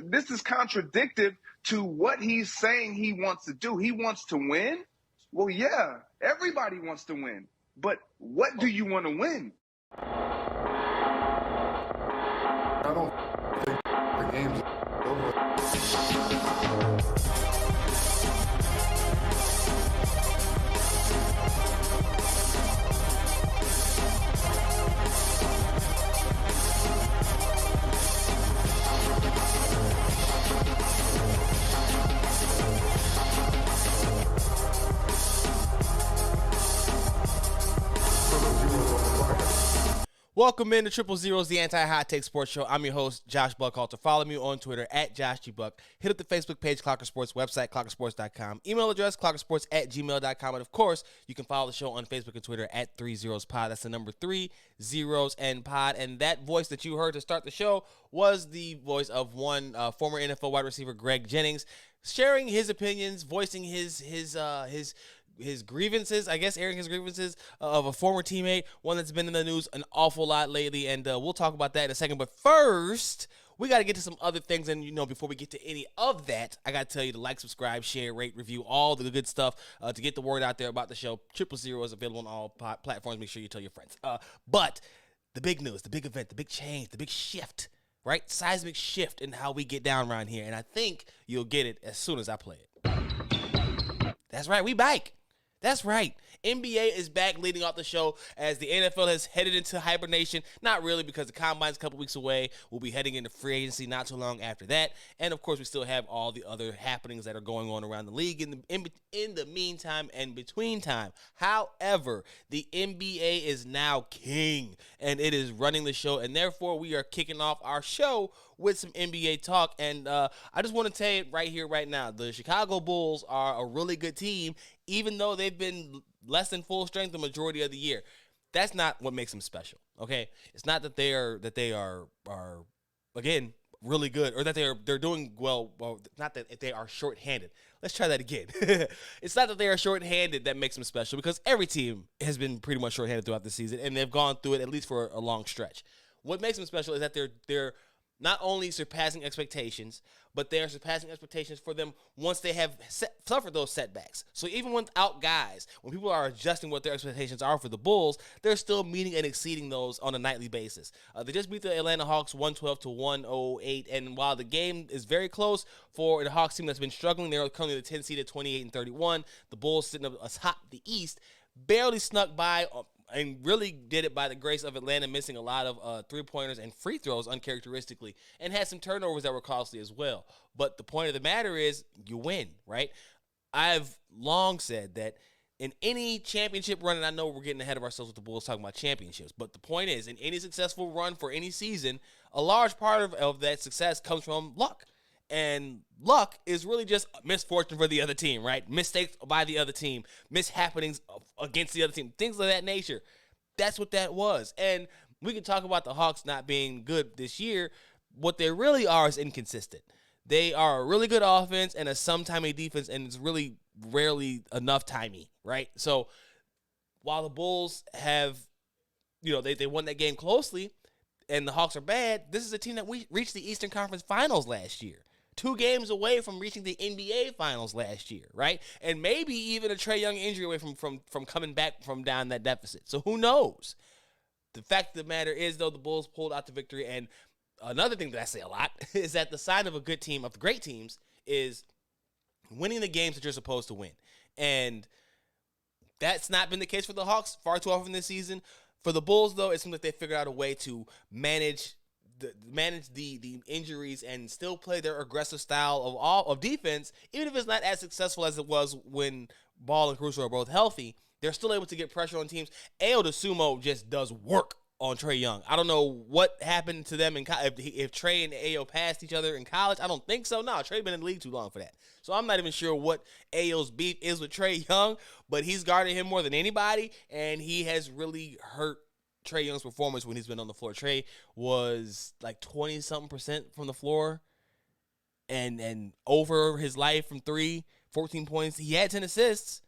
this is contradictive to what he's saying he wants to do. He wants to win. Well, yeah, everybody wants to win. But what do you want to win? I don't think the game's over. Welcome in to Triple Zeros, the anti-hot take sports show. I'm your host, Josh Buckhalter. Follow me on Twitter at JoshGBuck. Hit up the Facebook page, Clocker Sports, website, clockersports.com. Email address, clockersports@gmail.com. And, of course, you can follow the show on Facebook and Twitter at 3zerospod. That's the number 3 zeros and pod. And that voice that you heard to start the show was the voice of one former NFL wide receiver, Greg Jennings, sharing his opinions, voicing his grievances, I guess, airing his grievances of a former teammate, one that's been in the news an awful lot lately, and we'll talk about that in a second. But first, we got to get to some other things, and, before we get to any of that, I got to tell you to like, subscribe, share, rate, review, all the good stuff to get the word out there about the show. 000 is available on all platforms. Make sure you tell your friends. But the big news, the big event, the big change, the big shift, right? Seismic shift in how we get down around here, and I think you'll get it as soon as I play it. That's right, we back. That's right. NBA is back leading off the show as the NFL has headed into hibernation. Not really, because the Combine's a couple weeks away. We'll be heading into free agency not too long after that. And, of course, we still have all the other happenings that are going on around the league in the meantime and between time. However, the NBA is now king, and it is running the show. And, therefore, we are kicking off our show with some NBA talk. And I just want to tell you right here, right now, the Chicago Bulls are a really good team, even though they've been less than full strength the majority of the year. That's not what makes them special, okay? It's not that they are again, really good, or that they're doing well, not that they are shorthanded. Let's try that again. It's not that they are shorthanded that makes them special, because every team has been pretty much shorthanded throughout the season, and they've gone through it at least for a long stretch. What makes them special is that they're not only surpassing expectations, but they are surpassing expectations for them once they have suffered those setbacks. So even without guys, when people are adjusting what their expectations are for the Bulls, they're still meeting and exceeding those on a nightly basis. They just beat the Atlanta Hawks 112-108, and while the game is very close for the Hawks team that's been struggling, they're currently the 10 seed at 28-31. The Bulls sitting up atop the East, barely snuck by, and really did it by the grace of Atlanta missing a lot of three-pointers and free throws uncharacteristically, and had some turnovers that were costly as well. But the point of the matter is, you win, right? I've long said that in any championship run, and I know we're getting ahead of ourselves with the Bulls talking about championships, but the point is, in any successful run for any season, a large part of that success comes from luck. And luck is really just misfortune for the other team, right? Mistakes by the other team, mishappenings against the other team, things of that nature. That's what that was. And we can talk about the Hawks not being good this year. What they really are is inconsistent. They are a really good offense and a sometimey defense, and it's really rarely enough timey, right? So while the Bulls have, they won that game closely, and the Hawks are bad, this is a team that we reached the Eastern Conference Finals last year. 2 games away from reaching the NBA Finals last year, right? And maybe even a Trae Young injury away from coming back from down that deficit. So who knows? The fact of the matter is, though, the Bulls pulled out the victory. And another thing that I say a lot is that the sign of a good team, of great teams, is winning the games that you're supposed to win. And that's not been the case for the Hawks far too often this season. For the Bulls, though, it seems like they figured out a way to manage the injuries and still play their aggressive style of defense, even if it's not as successful as it was when Ball and Caruso are both healthy. They're still able to get pressure on teams. Ayo DeSumo just does work on Trae Young. I don't know what happened to them if Trae and Ayo passed each other in college. I don't think so. No, Trae been in the league too long for that. So I'm not even sure what Ayo's beef is with Trae Young, but he's guarded him more than anybody, and he has really hurt Trae Young's performance when he's been on the floor. Trae was like 20-something% from the floor and over his life from 3, 14 points. He had 10 assists.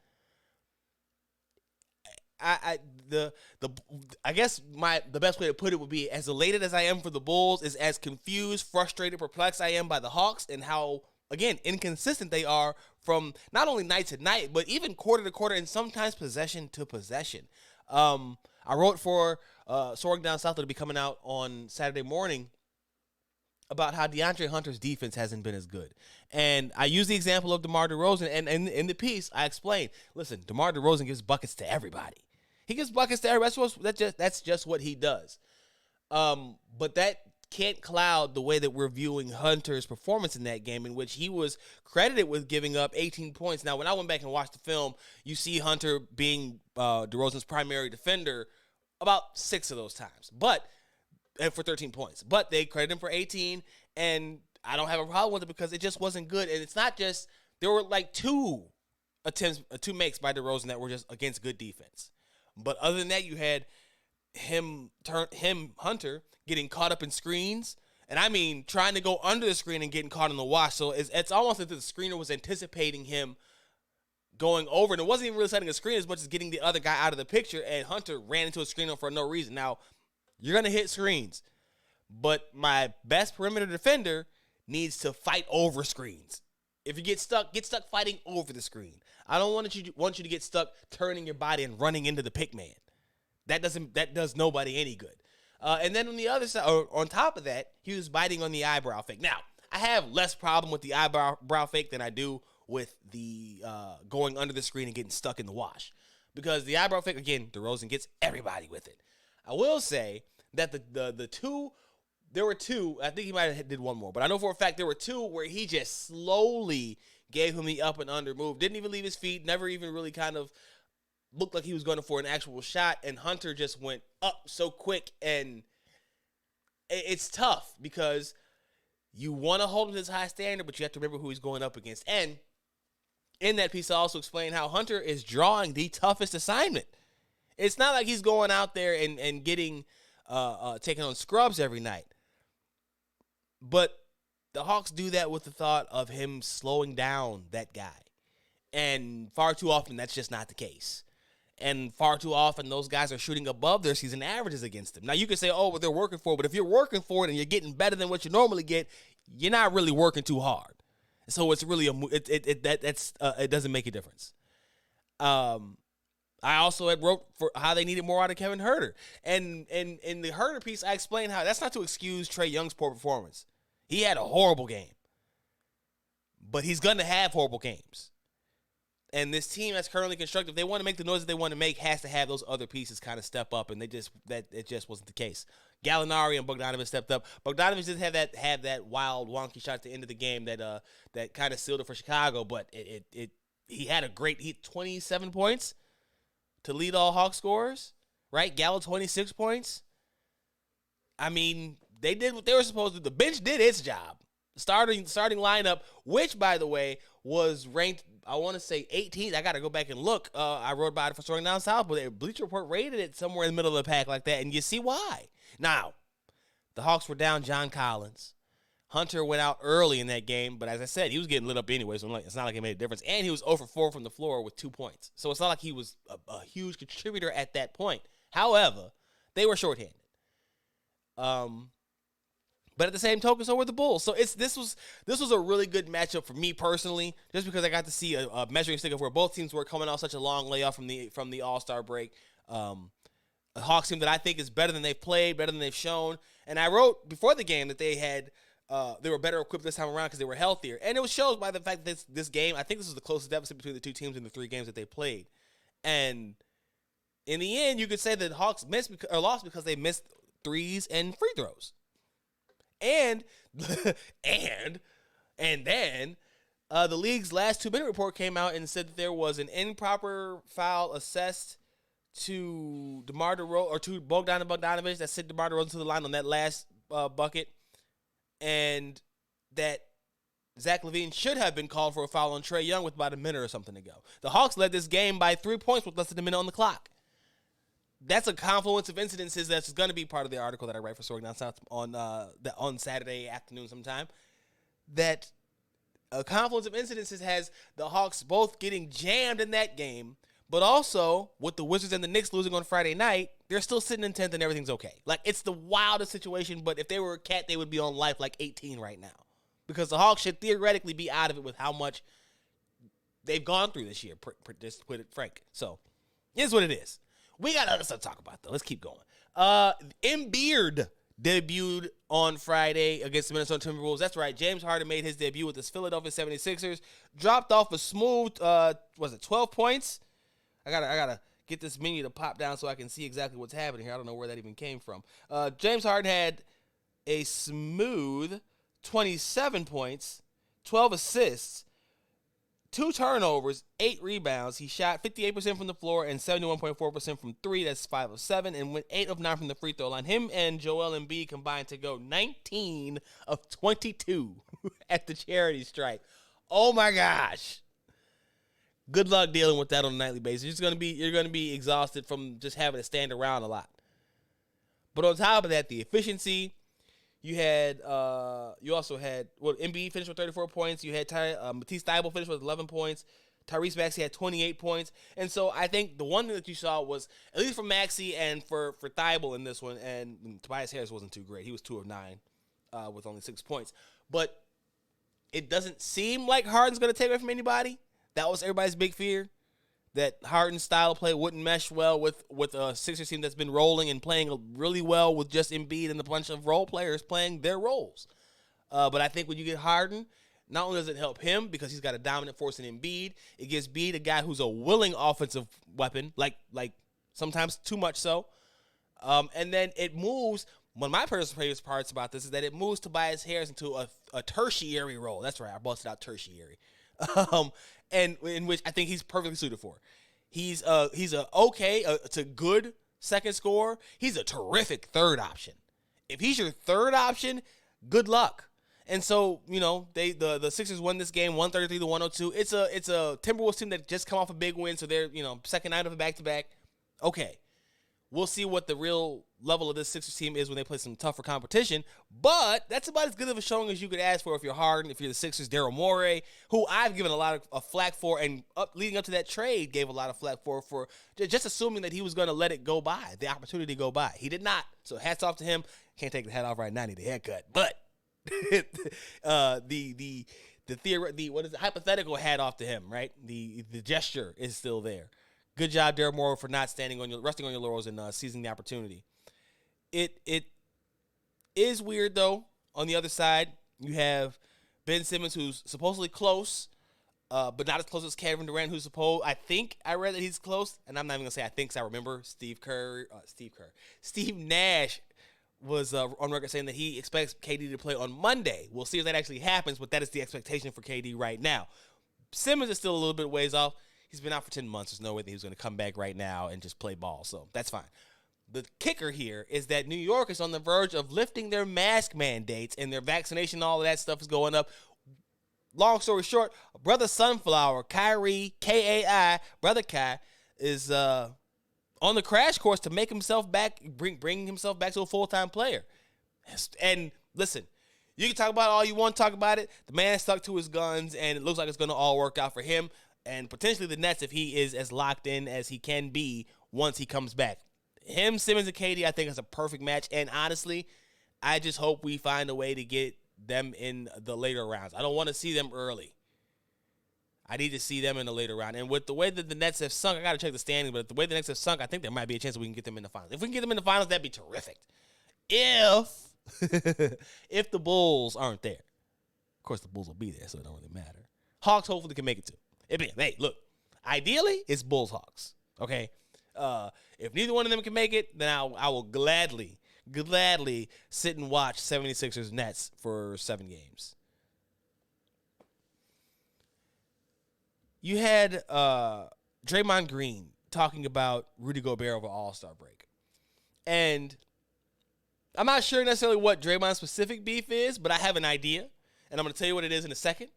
I guess the best way to put it would be, as elated as I am for the Bulls, is as confused, frustrated, perplexed I am by the Hawks and how, again, inconsistent they are from not only night to night, but even quarter to quarter and sometimes possession to possession. I wrote for Soaring Down South that'll be coming out on Saturday morning about how DeAndre Hunter's defense hasn't been as good. And I use the example of DeMar DeRozan, and in the piece, I explained, listen, DeMar DeRozan gives buckets to everybody. He gives buckets to everybody. That's just what he does. But that can't cloud the way that we're viewing Hunter's performance in that game, in which he was credited with giving up 18 points. Now, when I went back and watched the film, you see Hunter being DeRozan's primary defender about 6 of those times. And for 13 points. But they credit him for 18, and I don't have a problem with it because it just wasn't good. And it's not just – there were like 2 makes by DeRozan that were just against good defense. But other than that, you had Hunter, getting caught up in screens. And I mean trying to go under the screen and getting caught in the wash. So it's almost as if the screener was anticipating him going over. And it wasn't even really setting a screen as much as getting the other guy out of the picture. And Hunter ran into a screener for no reason. Now, you're going to hit screens, but my best perimeter defender needs to fight over screens. If you get stuck fighting over the screen. I don't want you to get stuck turning your body and running into the pick man. That does nobody any good. And then on the other side, or on top of that, he was biting on the eyebrow fake. Now, I have less problem with the eyebrow fake than I do with the going under the screen and getting stuck in the wash. Because the eyebrow fake, again, DeRozan gets everybody with it. I will say that there were 2, I think he might have did one more, but I know for a fact there were 2 where he just slowly gave him the up and under move, didn't even leave his feet, never even really kind of looked like he was going for an actual shot, and Hunter just went up so quick, and it's tough because you want to hold him to this high standard, but you have to remember who he's going up against. And in that piece, I also explained how Hunter is drawing the toughest assignment. It's not like he's going out there and getting taking on scrubs every night. But the Hawks do that with the thought of him slowing down that guy. And far too often, that's just not the case. And far too often, those guys are shooting above their season averages against him. Now, you can say, oh, well, they're working for it. But if you're working for it and you're getting better than what you normally get, you're not really working too hard. So it's really it doesn't make a difference. I also had wrote for how they needed more out of Kevin Huerter. And in the Huerter piece, I explained how that's not to excuse Trae Young's poor performance. He had a horrible game. But he's going to have horrible games. And this team that's currently constructed, if they want to make the noise that they want to make, has to have those other pieces kind of step up, and it just wasn't the case. Gallinari and Bogdanović stepped up. Bogdanović didn't have that wild, wonky shot at the end of the game that kind of sealed it for Chicago, but he had 27 points to lead all Hawks scorers, right? Gallo 26 points. I mean, they did what they were supposed to do. The bench did its job. Starting lineup, which, by the way, was ranked, I want to say 18th. I got to go back and look. I wrote about it for Soaring Down South, but Bleacher Report rated it somewhere in the middle of the pack like that, and you see why. Now, the Hawks were down John Collins. Hunter went out early in that game, but as I said, he was getting lit up anyway, so it's not like it made a difference. And he was 0 for 4 from the floor with 2 points. So it's not like he was a huge contributor at that point. However, they were shorthanded. But at the same token, so were the Bulls. So this was a really good matchup for me personally, just because I got to see a measuring stick of where both teams were coming off such a long layoff from the All-Star break. A Hawks team that I think is better than they've played, better than they've shown. And I wrote before the game that they were better equipped this time around because they were healthier. And it was shown by the fact that this game, I think this was the closest deficit between the two teams in the 3 games that they played. And in the end, you could say that the Hawks lost because they missed threes and free throws. And then the league's last 2-minute report came out and said that there was an improper foul assessed to DeMar DeRozan or to Bogdanović that sent DeMar DeRozan to the line on that last bucket, and that Zach LaVine should have been called for a foul on Trae Young with about a minute or something to go. The Hawks led this game by 3 points with less than a minute on the clock. That's a confluence of incidences that's going to be part of the article that I write for Soaring Down South on Saturday afternoon sometime. That a confluence of incidences has the Hawks both getting jammed in that game, But also, with the Wizards and the Knicks losing on Friday night, they're still sitting in 10th and everything's okay. Like, it's the wildest situation, but if they were a cat, they would be on life like 18 right now. Because the Hawks should theoretically be out of it with how much they've gone through this year, just to put it frank. So, here's what it is. We got other stuff to talk about, though. Let's keep going. Embiid debuted on Friday against the Minnesota Timberwolves. That's right. James Harden made his debut with his Philadelphia 76ers. Dropped off a smooth, 12 points? I gotta get this menu to pop down so I can see exactly what's happening here. I don't know where that even came from. James Harden had a smooth 27 points, 12 assists, 2 turnovers, 8 rebounds. He shot 58% from the floor and 71.4% from 3. That's 5 of 7. And went 8 of 9 from the free throw line. Him and Joel Embiid combined to go 19 of 22 at the charity stripe. Oh, my gosh. Good luck dealing with that on a nightly basis. You're gonna be exhausted from just having to stand around a lot. But on top of that, the efficiency, you also had Embiid finished with 34 points. You had Matisse Thybulle finished with 11 points. Tyrese Maxey had 28 points. And so I think the one thing that you saw was, at least for Maxey and for Thybulle in this one, and Tobias Harris wasn't too great. He was 2 of 9 with only 6 points. But it doesn't seem like Harden's going to take away from anybody. That was everybody's big fear, that Harden's style of play wouldn't mesh well with a Sixers team that's been rolling and playing really well with just Embiid and a bunch of role players playing their roles. But I think when you get Harden, not only does it help him because he's got a dominant force in Embiid, it gives Embiid a guy who's a willing offensive weapon, like sometimes too much so. And then it moves. One of my personal favorite parts about this is that it moves Tobias Harris into a tertiary role. That's right, I busted out tertiary. And in which I think he's perfectly suited for. He's a good second scorer. He's a terrific third option. If he's your third option, good luck. And so, the Sixers won this game 133-102. It's a Timberwolves team that just come off a big win, so they're, second night of a back-to-back. Okay. We'll see what the real level of this Sixers team is when they play some tougher competition. But that's about as good of a showing as you could ask for if you're Harden, if you're the Sixers. Daryl Morey, who I've given a lot of flack for, and leading up to that trade gave a lot of flack for just assuming that he was going to let it go by, the opportunity go by. He did not. So hats off to him. Can't take the hat off right now. I need a haircut. But the hypothetical hat off to him, right? The gesture is still there. Good job, Daryl Morey, for not resting on your laurels and seizing the opportunity. It is weird, though. On the other side, you have Ben Simmons, who's supposedly close, but not as close as Kevin Durant, who's I think I read that he's close, and I'm not even going to say I think, because I remember Steve Nash was on record saying that he expects KD to play on Monday. We'll see if that actually happens, but that is the expectation for KD right now. Simmons is still a little bit ways off. He's been out for 10 months. There's no way that he's going to come back right now and just play ball. So that's fine. The kicker here is that New York is on the verge of lifting their mask mandates, and their vaccination, all of that stuff is going up. Long story short, Brother Sunflower, Kyrie, Kai, Brother Kai, is on the crash course to make himself back, bring himself back to a full-time player. And listen, you can talk about it all you want to talk about it. The man stuck to his guns, and it looks like it's going to all work out for him. And potentially the Nets if he is as locked in as he can be once he comes back. Him, Simmons, and KD, I think is a perfect match. And honestly, I just hope we find a way to get them in the later rounds. I don't want to see them early. I need to see them in the later round. And with the way that the Nets have sunk, I got to check the standings, but the way the Nets have sunk, I think there might be a chance that we can get them in the finals. If we can get them in the finals, that'd be terrific. If the Bulls aren't there. Of course, the Bulls will be there, so it don't really matter. Hawks hopefully can make it too. Hey, look, ideally, it's Bulls-Hawks, okay? If neither one of them can make it, then I will gladly sit and watch 76ers Nets for 7 games. You had Draymond Green talking about Rudy Gobert over All-Star break. And I'm not sure necessarily what Draymond's specific beef is, but I have an idea, and I'm going to tell you what it is in a second.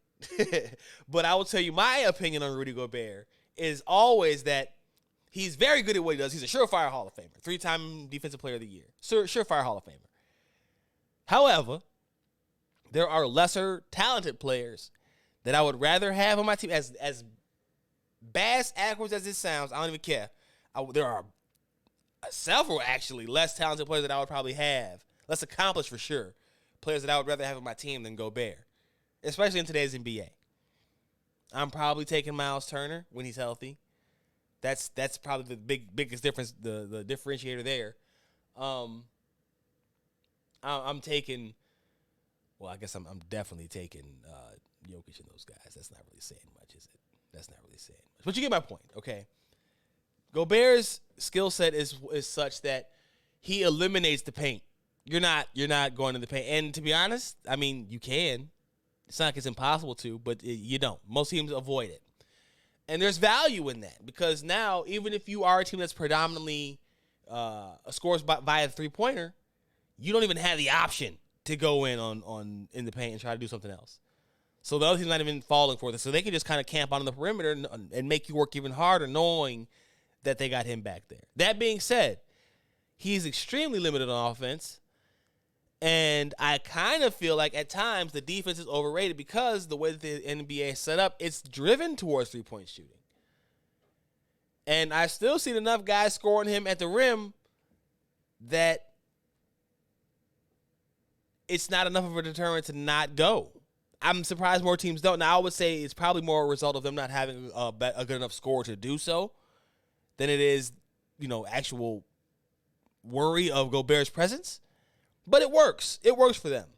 But I will tell you my opinion on Rudy Gobert is always that he's very good at what he does. He's a surefire Hall of Famer, 3-time Defensive Player of the Year, surefire Hall of Famer. However, there are lesser talented players that I would rather have on my team as Bass backwards as it sounds, I don't even care. There are several, actually, less talented players that I would probably have. Less accomplished, for sure. Players that I would rather have on my team than Gobert. Especially in today's NBA. I'm probably taking Miles Turner when he's healthy. That's probably the biggest difference, the differentiator there. I'm taking, well, I guess I'm definitely taking Jokic and those guys. That's not really saying much, is it? That's not really saying much. But you get my point, okay? Gobert's skill set is such that he eliminates the paint. You're not going to the paint. And to be honest, I mean, you can. It's not like it's impossible to, but you don't. Most teams avoid it. And there's value in that because now, even if you are a team that's predominantly scores via a three-pointer, you don't even have the option to go in the paint and try to do something else. So the other team's not even falling for this. So they can just kind of camp on the perimeter and make you work even harder knowing that they got him back there. That being said, he's extremely limited on offense. And I kind of feel like at times the defense is overrated because the way that the NBA is set up, it's driven towards three-point shooting. And I've still seen enough guys scoring him at the rim that it's not enough of a deterrent to not go. I'm surprised more teams don't. Now, I would say it's probably more a result of them not having a good enough score to do so than it is, actual worry of Gobert's presence. But it works. It works for them.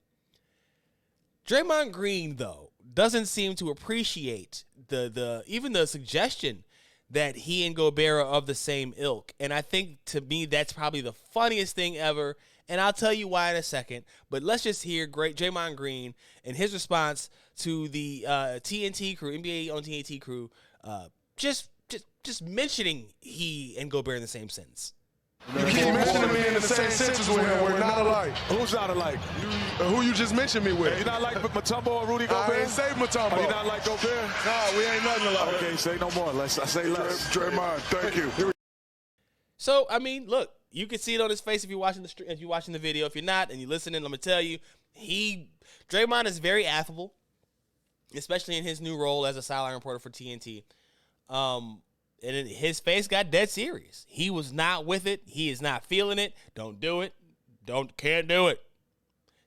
Draymond Green, though, doesn't seem to appreciate even the suggestion that he and Gobert are of the same ilk. And I think, to me, that's probably the funniest thing ever. And I'll tell you why in a second. But let's just hear great Draymond Green and his response to the TNT crew, NBA on TNT crew, just mentioning he and Gobert in the same sentence. You keep mentioning me in the same sentence with him. We're not alike. Who's not alike? Who you just mentioned me with? You not like Mutombo or Rudy Gobert? I ain't say Mutombo. Oh, you not like Gobert? Nah, we ain't nothing alike. Okay, say no more. I say less. Draymond, thank you. So, I mean, look, you can see it on his face if you're watching the video. If you're not and you're listening, let me tell you, Draymond is very affable, especially in his new role as a sideline reporter for TNT. And his face got dead serious. He was not with it. He is not feeling it. Don't do it. Can't do it.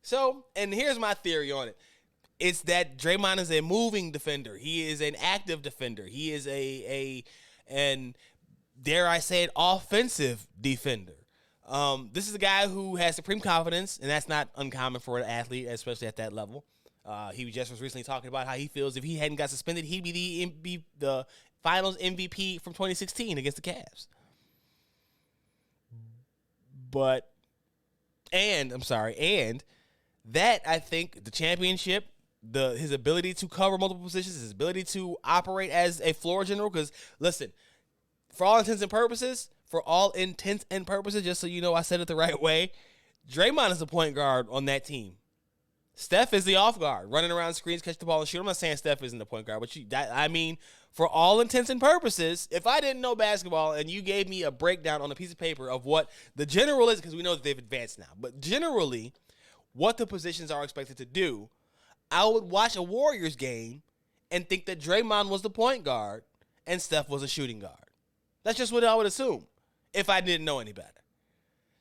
So, and here's my theory on it. It's that Draymond is a moving defender. He is an active defender. He is and dare I say it, offensive defender. This is a guy who has supreme confidence, and that's not uncommon for an athlete, especially at that level. He just was recently talking about how he feels if he hadn't got suspended, he'd be the Finals MVP from 2016 against the Cavs. And that, I think, the championship, his ability to cover multiple positions, his ability to operate as a floor general, because, listen, for all intents and purposes, just so you know I said it the right way, Draymond is the point guard on that team. Steph is the off guard, running around screens, catch the ball, and shoot. I'm not saying Steph isn't the point guard, but for all intents and purposes, if I didn't know basketball and you gave me a breakdown on a piece of paper of what the general is, because we know that they've advanced now, but generally what the positions are expected to do, I would watch a Warriors game and think that Draymond was the point guard and Steph was a shooting guard. That's just what I would assume if I didn't know any better.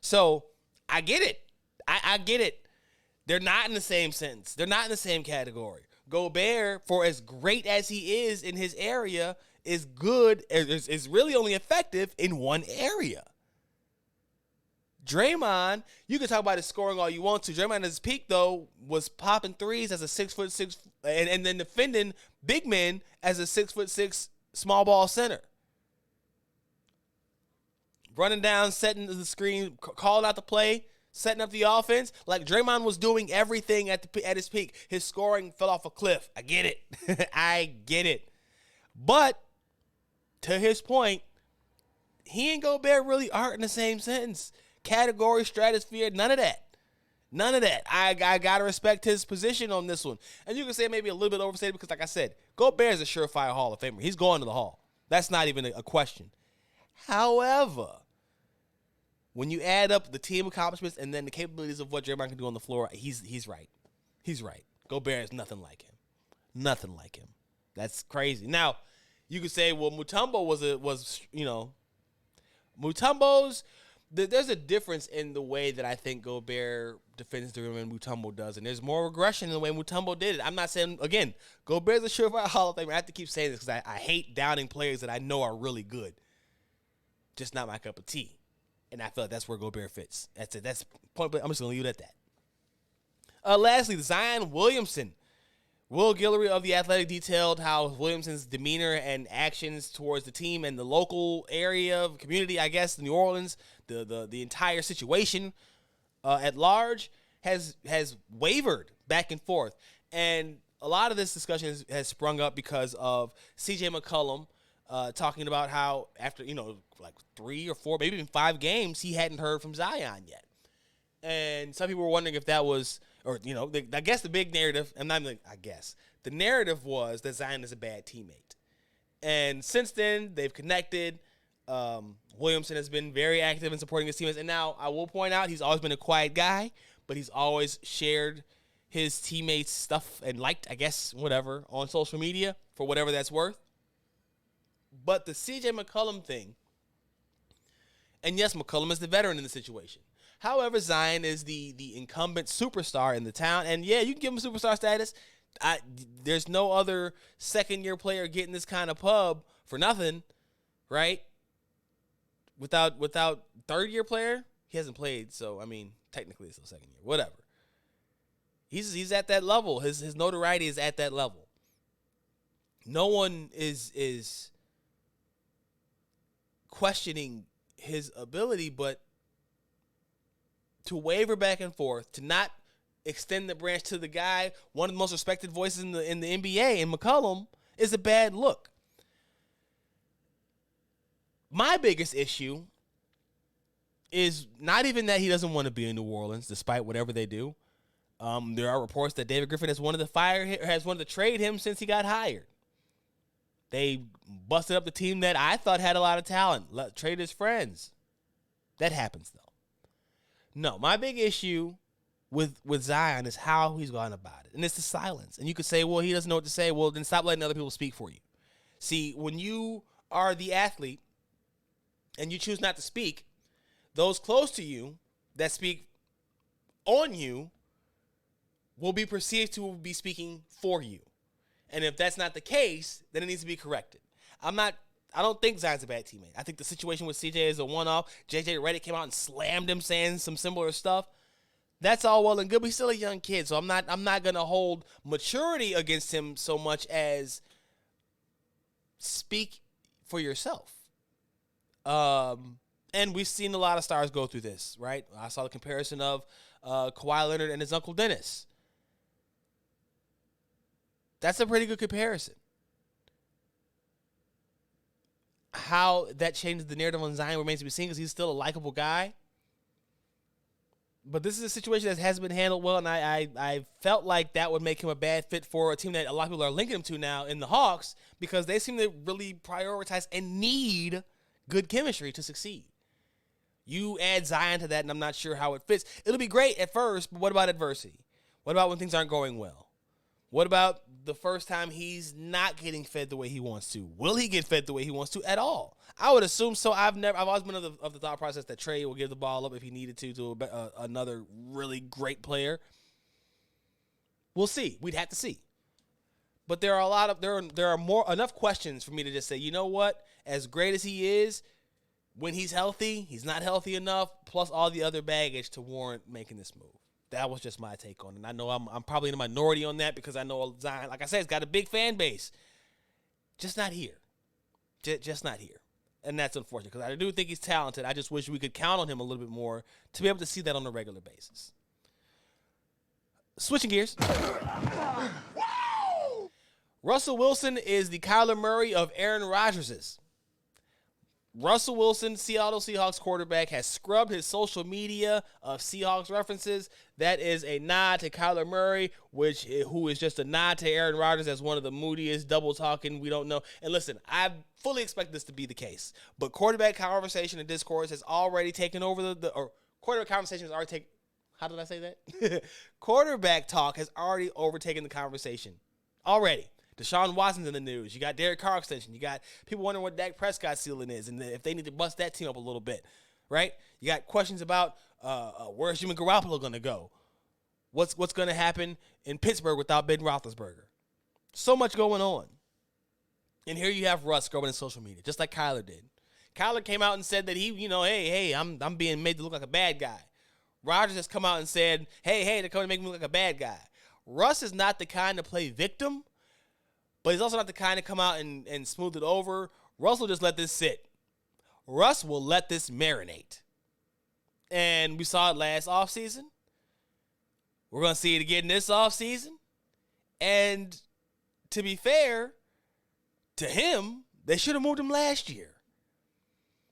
So I get it. I get it. They're not in the same sentence. They're not in the same category. Gobert, for as great as he is in his area, is really only effective in one area. Draymond, you can talk about his scoring all you want to. Draymond at his peak, though, was popping threes as a 6'6", and then defending big men as a 6'6" small ball center. Running down, setting the screen, calling out the play, setting up the offense. Like Draymond was doing everything at his peak. His scoring fell off a cliff. I get it. I get it. But to his point, he and Gobert really aren't in the same sentence. Category, stratosphere, none of that. None of that. I got to respect his position on this one. And you can say maybe a little bit overstated because, like I said, Gobert is a surefire Hall of Famer. He's going to the Hall. That's not even a question. However, when you add up the team accomplishments and then the capabilities of what Draymond can do on the floor, he's right. He's right. Gobert is nothing like him. Nothing like him. That's crazy. Now, You could say, well, Mutombo Mutombo's. There's a difference in the way that I think Gobert defends the rim and Mutombo does, and there's more aggression in the way Mutombo did it. I'm not saying, again, Gobert's a surefire Hall of Famer. I have to keep saying this because I hate downing players that I know are really good. Just not my cup of tea. And I feel like that's where Gobert fits. That's it. That's point blank. I'm just going to leave it at that. Lastly, Zion Williamson. Will Guillory of The Athletic detailed how Williamson's demeanor and actions towards the team and the local area, community, I guess, New Orleans, the entire situation at large has wavered back and forth. And a lot of this discussion has sprung up because of C.J. McCollum talking about how after, like 3 or 4, maybe even 5 games, he hadn't heard from Zion yet. And some people were wondering if that was, I guess the big narrative, the narrative was that Zion is a bad teammate. And since then, they've connected. Williamson has been very active in supporting his teammates. And now I will point out he's always been a quiet guy, but he's always shared his teammates' stuff and liked, I guess, whatever, on social media for whatever that's worth. But the C.J. McCollum thing, and yes, McCollum is the veteran in the situation. However, Zion is the incumbent superstar in the town. And, yeah, you can give him superstar status. There's no other second-year player getting this kind of pub for nothing, right? Without third-year player, he hasn't played. So, technically it's still second year. Whatever. He's at that level. His notoriety is at that level. No one is questioning his ability, but to waver back and forth, to not extend the branch to the guy, one of the most respected voices in the NBA, in McCollum, is a bad look. My biggest issue is not even that he doesn't want to be in New Orleans, despite whatever they do. There are reports that David Griffin has wanted to trade him since he got hired. They busted up the team that I thought had a lot of talent, traded his friends. That happens, though. No, my big issue with Zion is how he's gone about it. And it's the silence. And you could say, well, he doesn't know what to say. Well, then stop letting other people speak for you. See, when you are the athlete and you choose not to speak, those close to you that speak on you will be perceived to be speaking for you. And if that's not the case, then it needs to be corrected. I don't think Zion's a bad teammate. I think the situation with CJ is a one-off. JJ Redick came out and slammed him saying some similar stuff. That's all well and good, but he's still a young kid, so I'm not going to hold maturity against him so much as speak for yourself. And we've seen a lot of stars go through this, right? I saw the comparison of Kawhi Leonard and his uncle Dennis. That's a pretty good comparison. How that changes the narrative on Zion remains to be seen because he's still a likable guy. But this is a situation that hasn't been handled well, and I felt like that would make him a bad fit for a team that a lot of people are linking him to now in the Hawks because they seem to really prioritize and need good chemistry to succeed. You add Zion to that, and I'm not sure how it fits. It'll be great at first, but what about adversity? What about when things aren't going well? What about the first time he's not getting fed the way he wants to? Will he get fed the way he wants to at all? I would assume so. I've always been of the thought process that Trey will give the ball up if he needed to another really great player. We'll see. We'd have to see. But there are enough questions for me to just say, you know what? As great as he is, when he's healthy, he's not healthy enough, plus all the other baggage to warrant making this move. That was just my take on it. And I know I'm probably in a minority on that because I know Zion, like I said, he's got a big fan base. Just not here. Just not here. And that's unfortunate because I do think he's talented. I just wish we could count on him a little bit more to be able to see that on a regular basis. Switching gears. Russell Wilson is the Kyler Murray of Aaron Rodgers's. Russell Wilson, Seattle Seahawks quarterback, has scrubbed his social media of Seahawks references. That is a nod to Kyler Murray, who is just a nod to Aaron Rodgers as one of the moodiest, double-talking, we don't know. And listen, I fully expect this to be the case. But quarterback conversation and discourse has already taken over quarterback conversation has already taken, how did I say that? Quarterback talk has already overtaken the conversation. Already. Deshaun Watson's in the news. You got Derek Carr extension. You got people wondering what Dak Prescott's ceiling is and if they need to bust that team up a little bit, right? You got questions about where's Jimmy Garoppolo going to go? What's going to happen in Pittsburgh without Ben Roethlisberger? So much going on. And here you have Russ going in social media, just like Kyler did. Kyler came out and said that he, hey, I'm being made to look like a bad guy. Rodgers has come out and said, hey, they're coming to make me look like a bad guy. Russ is not the kind to play victim, but he's also not the kind to come out and smooth it over. Russ will just let this sit. Russ will let this marinate. And we saw it last offseason. We're going to see it again this offseason. And to be fair to him, they should have moved him last year.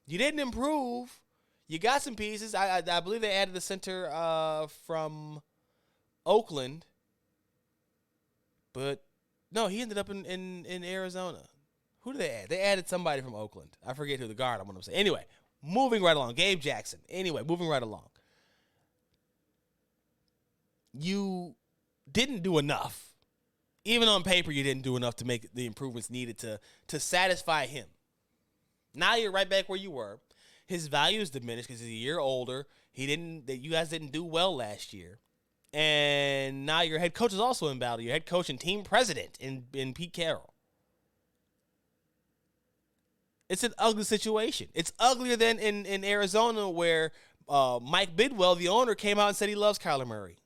You didn't improve. You got some pieces. I believe they added the center from Oakland. But, no, he ended up in Arizona. Who did they add? They added somebody from Oakland. I forget who the guard I'm going to say. Anyway, moving right along. Gabe Jackson. Anyway, moving right along. You didn't do enough. Even on paper, you didn't do enough to make the improvements needed to satisfy him. Now you're right back where you were. His value is diminished because he's a year older. You guys didn't do well last year. And now your head coach is also in battle. Your head coach and team president in Pete Carroll. It's an ugly situation. It's uglier than in Arizona where Mike Bidwell, the owner, came out and said he loves Kyler Murray.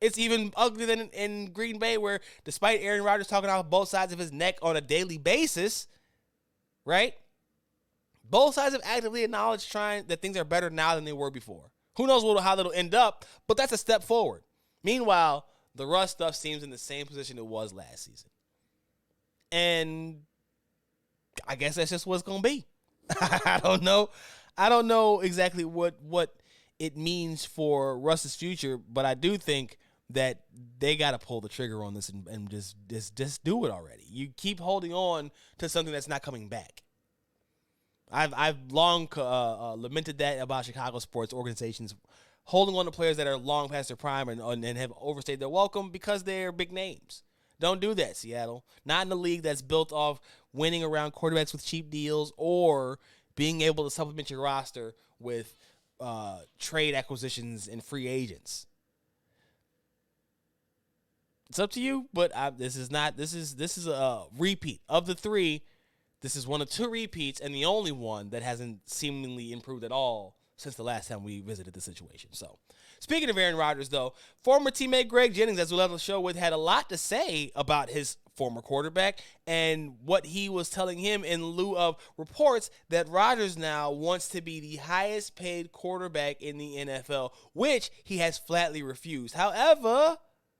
It's even uglier than in Green Bay where despite Aaron Rodgers talking off both sides of his neck on a daily basis, right? Both sides have actively acknowledged that things are better now than they were before. Who knows how that'll end up, but that's a step forward. Meanwhile, the Russ stuff seems in the same position it was last season. And I guess that's just what it's going to be. I don't know. I don't know exactly what it means for Russ's future, but I do think that they got to pull the trigger on this and just do it already. You keep holding on to something that's not coming back. I've long lamented that about Chicago sports organizations holding on to players that are long past their prime and have overstayed their welcome because they're big names. Don't do that, Seattle. Not in a league that's built off winning around quarterbacks with cheap deals or being able to supplement your roster with trade acquisitions and free agents. It's up to you, but this is a repeat of the three. This is one of two repeats and the only one that hasn't seemingly improved at all since the last time we visited the situation. So, speaking of Aaron Rodgers, though, former teammate Greg Jennings, as we left the show with, had a lot to say about his former quarterback and what he was telling him in lieu of reports that Rodgers now wants to be the highest paid quarterback in the NFL, which he has flatly refused. However,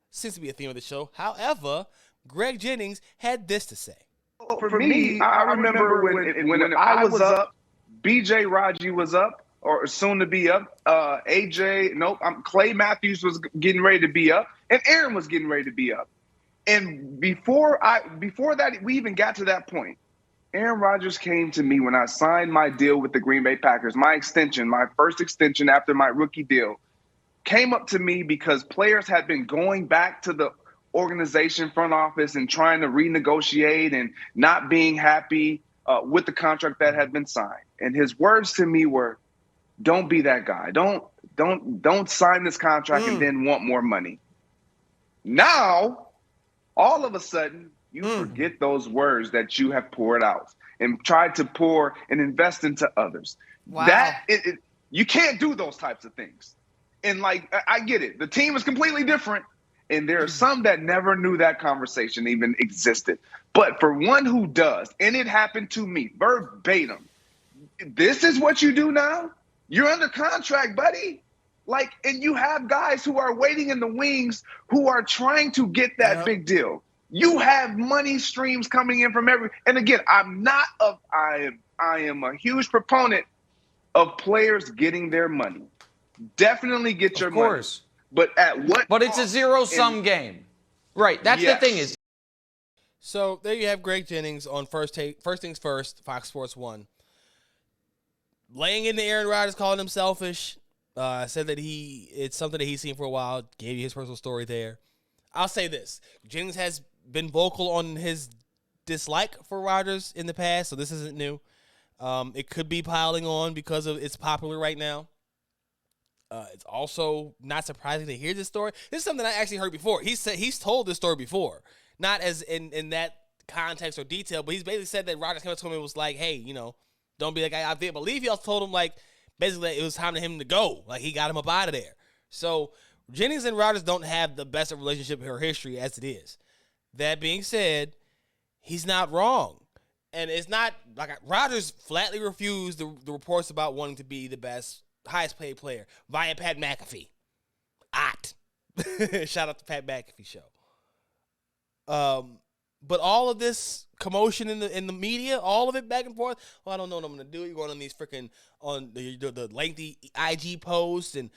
seems to be a theme of the show. However, Greg Jennings had this to say. For me, I remember when I was up, B.J. Raji was up, or soon to be up. Clay Matthews was getting ready to be up, and Aaron was getting ready to be up. And before that, we even got to that point, Aaron Rodgers came to me when I signed my deal with the Green Bay Packers, my first extension after my rookie deal, came up to me because players had been going back to the organization front office and trying to renegotiate and not being happy with the contract that had been signed. And his words to me were, don't be that guy. Don't sign this contract and then want more money. Now, all of a sudden, you forget those words that you have poured out and tried to pour and invest into others. Wow. You can't do those types of things. And I get it. The team is completely different. And there are some that never knew that conversation even existed. But for one who does, and it happened to me verbatim, this is what you do now? You're under contract, buddy. And you have guys who are waiting in the wings who are trying to get that big deal. You have money streams coming in from and again, I am a huge proponent of players getting their money. Definitely get your money. Of course. But at what But it's a zero-sum game. Right. That's the thing is. So there you have Greg Jennings on First Things First, Fox Sports 1. Laying into Aaron Rodgers, calling him selfish. Said that it's something that he's seen for a while. Gave you his personal story there. I'll say this. Jennings has been vocal on his dislike for Rodgers in the past, so this isn't new. It could be piling on because of it's popular right now. It's also not surprising to hear this story. This is something I actually heard before. He's told this story before, not as in that context or detail, but he's basically said that Rodgers came up to him and was like, "Hey, don't be like I did." Believe he also told him like basically it was time for him to go. Like he got him up out of there. So Jennings and Rodgers don't have the best of relationship or history as it is. That being said, he's not wrong. And it's not like Rodgers flatly refused the reports about wanting to be the best, highest paid player via Pat McAfee. Shout out to Pat McAfee show. But all of this commotion in the media, all of it back and forth. Well, I don't know what I'm gonna do. You're going on these freaking on the lengthy IG posts and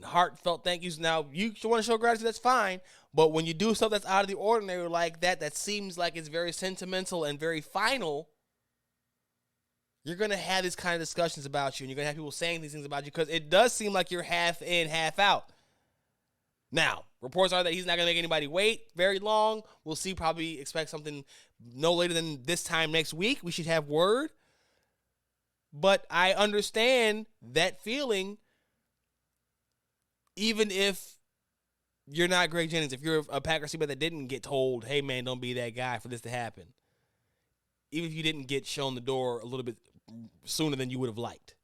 heartfelt thank yous. Now you want to show gratitude, that's fine. But when you do stuff that's out of the ordinary like that seems like it's very sentimental and very final, you're gonna have these kind of discussions about you, and you're gonna have people saying these things about you because it does seem like you're half in, half out. Now, reports are that he's not going to make anybody wait very long. We'll see. Probably expect something no later than this time next week. We should have word. But I understand that feeling even if you're not Greg Jennings. If you're a Packers teammate that didn't get told, hey, man, don't be that guy for this to happen. Even if you didn't get shown the door a little bit sooner than you would have liked.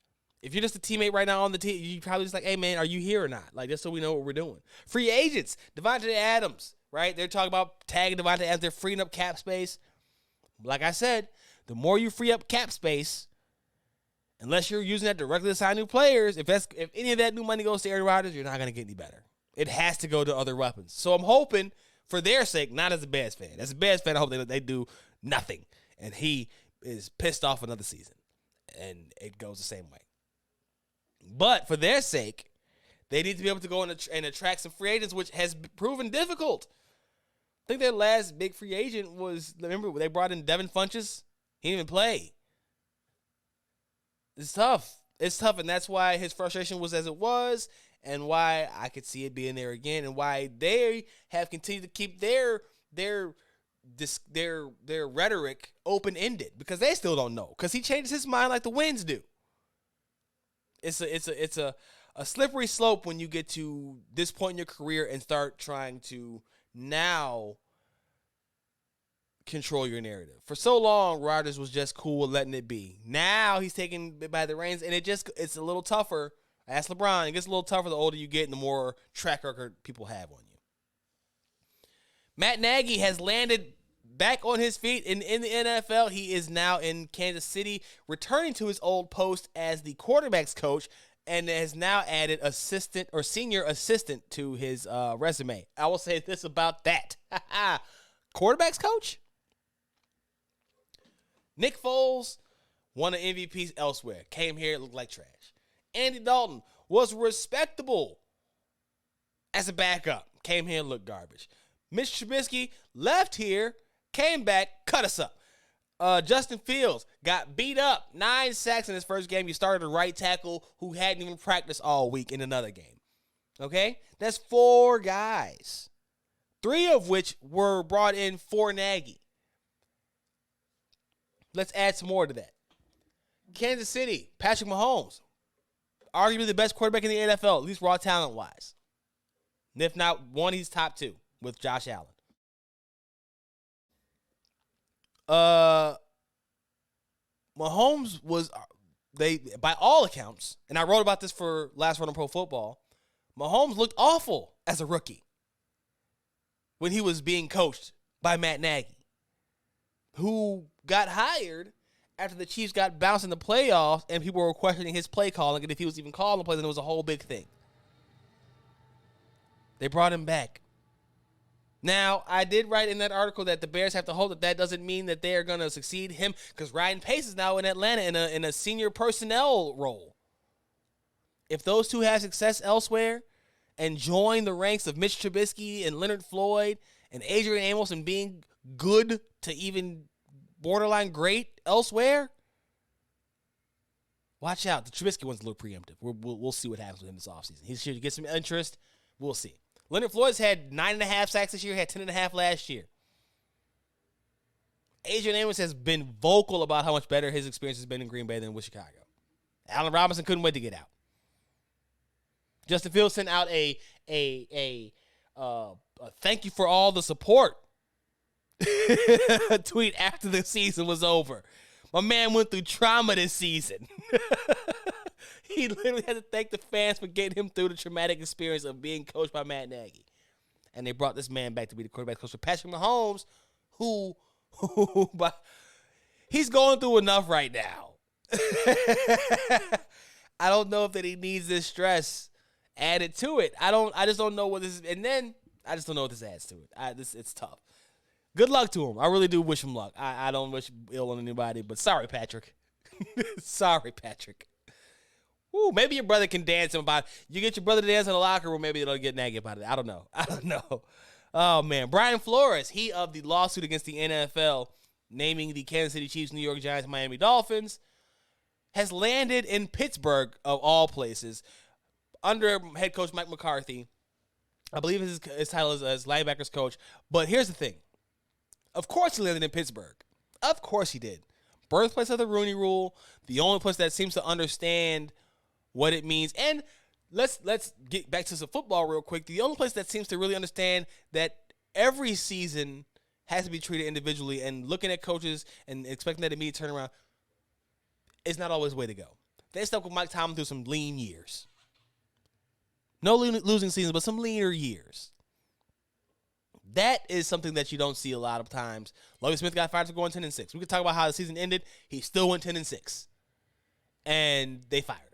If you're just a teammate right now on the team, you probably just like, hey, man, are you here or not? Like, just so we know what we're doing. Free agents, Devontae Adams, right? They're talking about tagging Devontae Adams. They're freeing up cap space. Like I said, the more you free up cap space, unless you're using that directly to sign new players, if any of that new money goes to Aaron Rodgers, you're not going to get any better. It has to go to other weapons. So I'm hoping, for their sake, not as a Bears fan. As a Bears fan, I hope they do nothing. And he is pissed off another season. And it goes the same way. But for their sake, they need to be able to go and attract some free agents, which has proven difficult. I think their last big free agent was, remember, they brought in Devin Funchess? He didn't even play. It's tough. It's tough, and that's why his frustration was as it was, and why I could see it being there again, and why they have continued to keep their rhetoric open-ended, because they still don't know, because he changes his mind like the winds do. It's a slippery slope when you get to this point in your career and start trying to now control your narrative. For so long, Rodgers was just cool with letting it be. Now he's taking it by the reins, and it's a little tougher. Ask LeBron. It gets a little tougher the older you get and the more track record people have on you. Matt Nagy has landed back on his feet in the NFL. He is now in Kansas City, returning to his old post as the quarterback's coach, and has now added assistant or senior assistant to his resume. I will say this about that. Quarterback's coach? Nick Foles won an MVP elsewhere. Came here, looked like trash. Andy Dalton was respectable as a backup. Came here, looked garbage. Mitch Trubisky left here, came back, cut us up. Justin Fields got beat up. 9 sacks in his first game. You started a right tackle who hadn't even practiced all week in another game. Okay? That's 4 guys. 3 of which were brought in for Nagy. Let's add some more to that. Kansas City, Patrick Mahomes. Arguably the best quarterback in the NFL, at least raw talent-wise. And if not one, he's top 2 with Josh Allen. Mahomes was, by all accounts, and I wrote about this for Last Word on Pro Football, Mahomes looked awful as a rookie when he was being coached by Matt Nagy, who got hired after the Chiefs got bounced in the playoffs and people were questioning his play calling and if he was even calling the plays, and it was a whole big thing. They brought him back. Now, I did write in that article that the Bears have to hope that doesn't mean that they are going to succeed him, because Ryan Pace is now in Atlanta in a senior personnel role. If those two have success elsewhere and join the ranks of Mitch Trubisky and Leonard Floyd and Adrian Amos and being good to even borderline great elsewhere, watch out. The Trubisky one's a little preemptive. We'll see what happens with him this offseason. He should get some interest. We'll see. Leonard Floyd's had 9.5 sacks this year, had 10.5 last year. Adrian Amos has been vocal about how much better his experience has been in Green Bay than with Chicago. Allen Robinson couldn't wait to get out. Justin Fields sent out a thank you for all the support tweet after the season was over. My man went through trauma this season. He literally had to thank the fans for getting him through the traumatic experience of being coached by Matt Nagy. And they brought this man back to be the quarterback coach for Patrick Mahomes, who he's going through enough right now. I don't know if that he needs this stress added to it. I just don't know what this is. And then I just don't know what this adds to it. It's tough. Good luck to him. I really do wish him luck. I don't wish ill on anybody, but sorry, Patrick. Sorry, Patrick. Ooh, maybe your brother can dance him about it. You get your brother to dance in the locker room, maybe it'll get Nagy about it. I don't know. Oh, man. Brian Flores, he of the lawsuit against the NFL, naming the Kansas City Chiefs, New York Giants, Miami Dolphins, has landed in Pittsburgh, of all places, under head coach Mike McCarthy. I believe his title is as linebackers coach. But here's the thing. Of course he landed in Pittsburgh. Of course he did. Birthplace of the Rooney Rule, the only place that seems to understand what it means. And let's get back to some football real quick. The only place that seems to really understand that every season has to be treated individually, and looking at coaches and expecting that immediate turnaround is not always the way to go. They stuck with Mike Tomlin through some lean years. No losing seasons, but some leaner years. That is something that you don't see a lot of times. Logan Smith got fired for going 10-6. We could talk about how the season ended. He still went 10-6. And they fired him.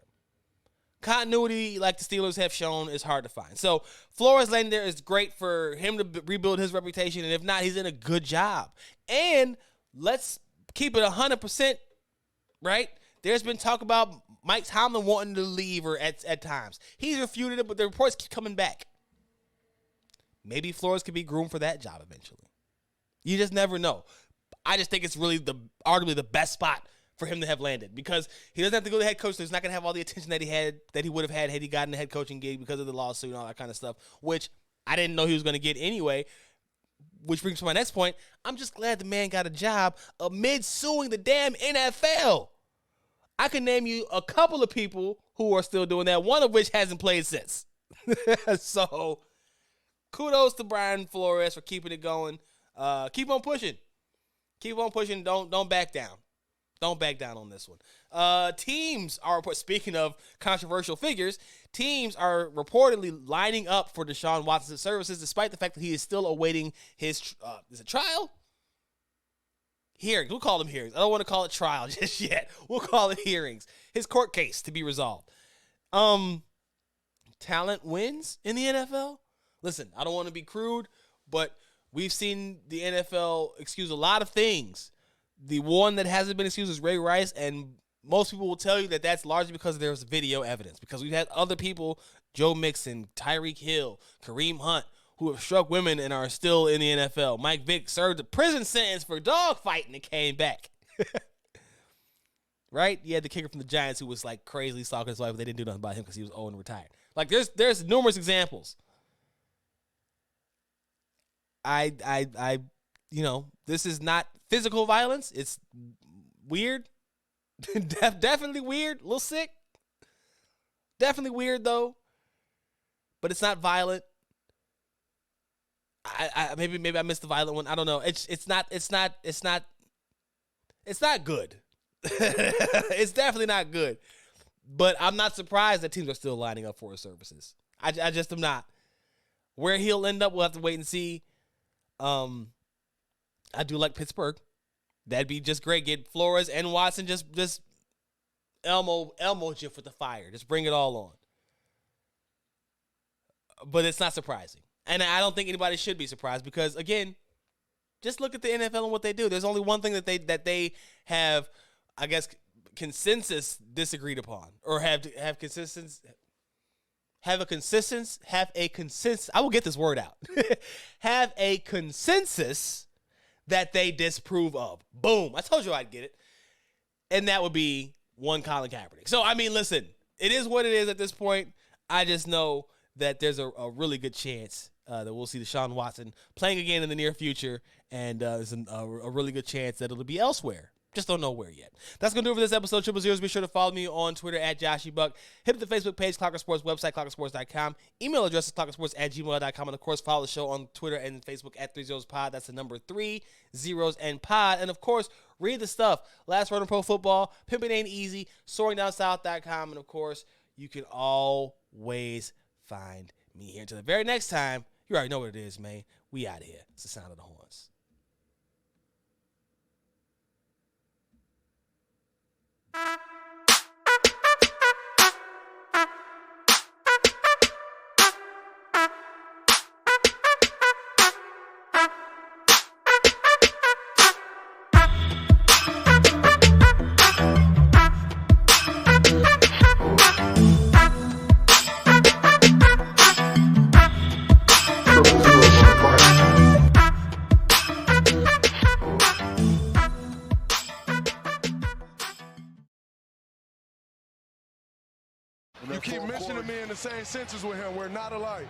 Continuity, like the Steelers have shown, is hard to find. So Flores landing there is great for him to rebuild his reputation. And if not, he's in a good job. And let's keep it 100%, right? There's been talk about Mike Tomlin wanting to leave or at times. He's refuted it, but the reports keep coming back. Maybe Flores could be groomed for that job eventually. You just never know. I just think it's really arguably the best spot for him to have landed, because he doesn't have to go to head coach. So he's not going to have all the attention that he would have had he gotten the head coaching gig because of the lawsuit and all that kind of stuff, which I didn't know he was going to get anyway. Which brings me to my next point. I'm just glad the man got a job amid suing the damn NFL. I can name you a couple of people who are still doing that, one of which hasn't played since. So kudos to Brian Flores for keeping it going. Keep on pushing. Keep on pushing. Don't back down. Don't back down on this one. Teams are, speaking of controversial figures, teams are reportedly lining up for Deshaun Watson's services, despite the fact that he is still awaiting his is it trial? Hearings. We'll call them hearings. I don't want to call it trial just yet. We'll call it hearings. His court case to be resolved. Talent wins in the NFL? Listen, I don't want to be crude, but we've seen the NFL excuse a lot of things. The one that hasn't been excused is Ray Rice, and most people will tell you that that's largely because there's video evidence. Because we've had other people, Joe Mixon, Tyreek Hill, Kareem Hunt, who have struck women and are still in the NFL. Mike Vick served a prison sentence for dog fighting and came back. Right? You had the kicker from the Giants who was like crazily stalking his wife, but they didn't do nothing about him because he was old and retired. Like there's numerous examples. This is not physical violence. It's weird. Definitely weird. A little sick. Definitely weird though. But it's not violent. Maybe I missed the violent one. I don't know. It's not good. It's definitely not good. But I'm not surprised that teams are still lining up for his services. I just am not. Where he'll end up, we'll have to wait and see. I do like Pittsburgh. That'd be just great. Get Flores and Watson just Elmo Jiff with the fire. Just bring it all on. But it's not surprising. And I don't think anybody should be surprised because, again, just look at the NFL and what they do. There's only one thing that they have, I guess, consensus disagreed upon, or have consensus. Have a consensus. I will get this word out. Have a consensus that they disapprove of. Boom. I told you I'd get it. And that would be one Colin Kaepernick. So, I mean, listen, it is what it is at this point. I just know that there's a really good chance that we'll see Deshaun Watson playing again in the near future, and there's a really good chance that it'll be elsewhere. Just don't know where yet. That's going to do it for this episode. 000. Be sure to follow me on Twitter at JoshyBuck. Hit up the Facebook page, Clocker Sports, website, clockersports.com. Email address is clockersports@gmail.com. And, of course, follow the show on Twitter and Facebook at 30pod. That's the number 30 and pod. And, of course, read the stuff. Last Word on Pro Football, Pimpin' Ain't Easy, SoaringDownSouth.com. And, of course, you can always find me here. Until the very next time, you already know what it is, man. We out of here. It's the sound of the horns. You keep mentioning me in the same sentence with him. We're not alike.